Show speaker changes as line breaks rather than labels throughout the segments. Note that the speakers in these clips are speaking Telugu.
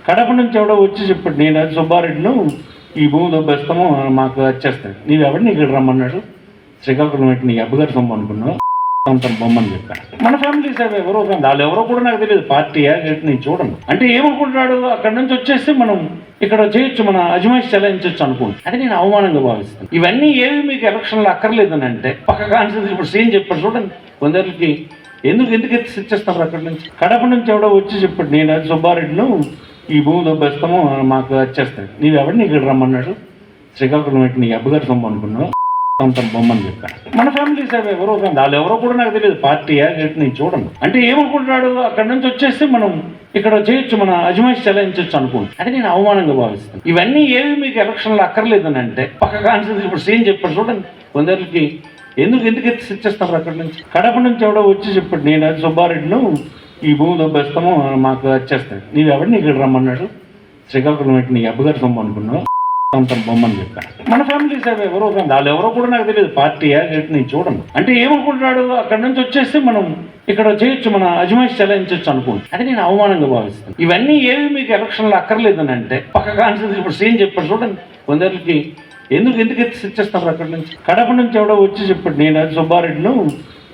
కడప నుంచి ఎవడో వచ్చి చెప్పాడు, నేను అది సుబ్బారెడ్డిను ఈ భూమి దొబ్బేస్తాము మాకు వచ్చేస్తాడు. నీవెవడిని ఇక్కడ రమ్మన్నాడు? శ్రీకాకుళం పెట్టి నీ అబ్బగారు సొమ్ము అనుకున్నావు అంత బొమ్మని చెప్పాను. మన ఫ్యామిలీ సైడ్ ఎవరో వాళ్ళు ఎవరో కూడా నాకు తెలియదు, పార్టీయా ఏంటి నేను చూడను. అంటే ఏమనుకుంటున్నాడు, అక్కడి నుంచి వచ్చేస్తే మనం ఇక్కడ చేయొచ్చు, మన అజమాయిషి చెలాయించవచ్చు అనుకుంటు. అది నేను అవమానంగా భావిస్తాను. ఇవన్నీ ఏవి మీకు ఎలక్షన్లో అక్కర్లేదని అంటే పక్క కాన్సెన్స్ ఇప్పుడు సీఎం చెప్పాడు చూడండి, కొందరికి ఎందుకు ఎత్తి ఇచ్చేస్తారు అక్కడి నుంచి. కడప నుంచి ఎవడో వచ్చి చెప్పాడు, నేను అది సుబ్బారెడ్డిను ఈ భూమి దొబ్బేస్తాము మాకు వచ్చేస్తాడు. నీవెవడిని ఇక్కడ రమ్మన్నాడు? శ్రీకాకుళం పెట్టి నీ అబ్బగారు సొమ్ము అనుకున్నావు అంత బొమ్మని చెప్పాను. మన ఫ్యామిలీ సైడ్ ఎవరో వాళ్ళు ఎవరో కూడా నాకు తెలియదు, పార్టీయా ఏంటి నేను చూడను. అంటే ఏమనుకుంటున్నాడు, అక్కడి నుంచి వచ్చేస్తే మనం ఇక్కడ చేయొచ్చు, మన అజమాయిషి చెలాయించవచ్చు అనుకుంటు. అది నేను అవమానంగా భావిస్తాను. ఇవన్నీ ఏవి మీకు ఎలక్షన్లో అక్కర్లేదని అంటే పక్క కాన్సెన్స్ ఇప్పుడు సీఎం చెప్పాడు చూడండి, కొందరికి ఎందుకు ఎత్తి ఇచ్చేస్తారు అక్కడి నుంచి. కడప నుంచి ఎవడో వచ్చి చెప్పాడు, నేను అది సుబ్బారెడ్డిను ఈ భూమి దొబ్బేస్తాము మాకు వచ్చేస్తాడు. నీవెవడిని ఇక్కడ రమ్మన్నాడు? శ్రీకాకుళం పెట్టి నీ అబ్బగారు సొమ్ము అనుకున్నావు అంత బొమ్మని చెప్పాను. మన ఫ్యామిలీ సైడ్ ఎవరో వాళ్ళు ఎవరో కూడా నాకు తెలియదు, పార్టీయా ఏంటి నేను చూడను. అంటే ఏమనుకుంటున్నాడు, అక్కడి నుంచి వచ్చేస్తే మనం ఇక్కడ చేయొచ్చు, మన అజమాయిషి చెలాయించవచ్చు అనుకుంటు. అది నేను అవమానంగా భావిస్తాను. ఇవన్నీ ఏవి మీకు ఎలక్షన్లో అక్కర్లేదని అంటే పక్క కాన్సెన్స్ ఇప్పుడు సీఎం చెప్పాడు చూడండి, కొందరికి ఎందుకు ఎత్తి ఇచ్చేస్తారు అక్కడి నుంచి. కడప నుంచి ఎవడో వచ్చి చెప్పాడు, నేను అది సుబ్బారెడ్డిను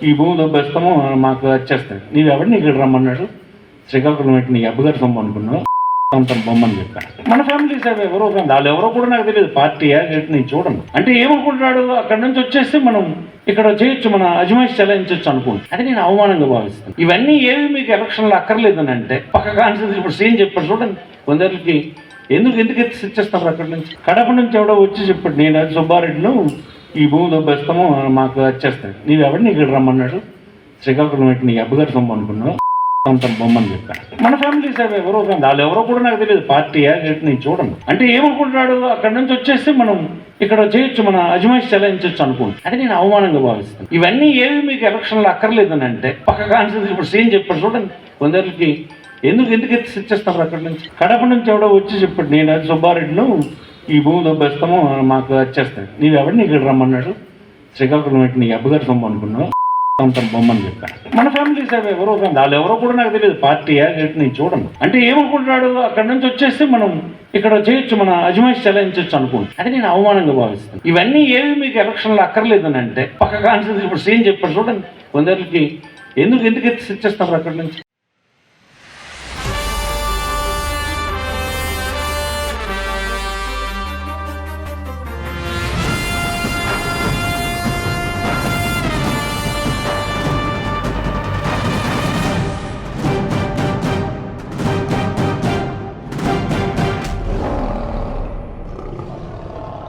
ఈ భూమి దొబ్బేస్తాము మాకు వచ్చేస్తాడు. నీవెవడిని ఇక్కడ రమ్మన్నాడు? శ్రీకాకుళం పెట్టి నీ అబ్బగారు సొమ్ము అనుకున్నావు అంత బొమ్మని చెప్పాను. మన ఫ్యామిలీ సైడ్ ఎవరో వాళ్ళు ఎవరో కూడా నాకు తెలియదు, పార్టీయా ఏంటి నేను చూడను. అంటే ఏమనుకుంటున్నాడు, అక్కడి నుంచి వచ్చేస్తే మనం ఇక్కడ చేయొచ్చు, మన అజమాయిషి చెలాయించవచ్చు అనుకుంటు. అది నేను అవమానంగా భావిస్తాను. ఇవన్నీ ఏవి మీకు ఎలక్షన్లో అక్కర్లేదని అంటే పక్క కాన్సెన్స్ ఇప్పుడు సీఎం చెప్పాడు చూడండి, కొందరికి ఎందుకు ఎత్తి ఇచ్చేస్తారు అక్కడి నుంచి. కడప నుంచి ఎవడో వచ్చి చెప్పాడు, నేను అది సుబ్బారెడ్డిను ఈ భూమి దొబ్బేస్తాము మాకు వచ్చేస్తాడు. నీవెవడిని ఇక్కడ రమ్మన్నాడు? శ్రీకాకుళం పెట్టి నీ అబ్బగారు సొమ్ము అనుకున్నావు అంత బొమ్మని చెప్పాను. మన ఫ్యామిలీ సైడ్ ఎవరో వాళ్ళు ఎవరో కూడా నాకు తెలియదు, పార్టీయా ఏంటి నేను చూడను. అంటే ఏమనుకుంటున్నాడు, అక్కడి నుంచి వచ్చేస్తే మనం ఇక్కడ చేయొచ్చు, మన అజమాయిషి చెలాయించవచ్చు అనుకుంటు. అది నేను అవమానంగా భావిస్తాను. ఇవన్నీ ఏవి మీకు ఎలక్షన్లో అక్కర్లేదని అంటే పక్క కాన్సెన్స్ ఇప్పుడు సీఎం చెప్పాడు చూడండి, కొందరికి ఎందుకు ఎత్తి ఇచ్చేస్తారు అక్కడి నుంచి. కడప నుంచి ఎవడో వచ్చి చెప్పాడు, నేను అది సుబ్బారెడ్డిను ఈ భూమి దొబ్బేస్తాము మాకు వచ్చేస్తాడు. నీవెవడిని ఇక్కడ రమ్మన్నాడు? శ్రీకాకుళం పెట్టి నీ అబ్బగారు సొమ్ము అనుకున్నావు అంత బొమ్మని చెప్పాను. మన ఫ్యామిలీ సైడ్ ఎవరో వాళ్ళు ఎవరో కూడా నాకు తెలియదు, పార్టీయా ఏంటి నేను చూడను. అంటే ఏమనుకుంటున్నాడు, అక్కడి నుంచి వచ్చేస్తే మనం ఇక్కడ చేయొచ్చు, మన అజమాయిషి చెలాయించవచ్చు అనుకుంటు. అది నేను అవమానంగా భావిస్తాను. ఇవన్నీ ఏవి మీకు ఎలక్షన్లో అక్కర్లేదని అంటే పక్క కాన్సెన్స్ ఇప్పుడు సీఎం చెప్పాడు చూడండి, కొందరికి ఎందుకు ఎత్తి ఇచ్చేస్తారు అక్కడి నుంచి.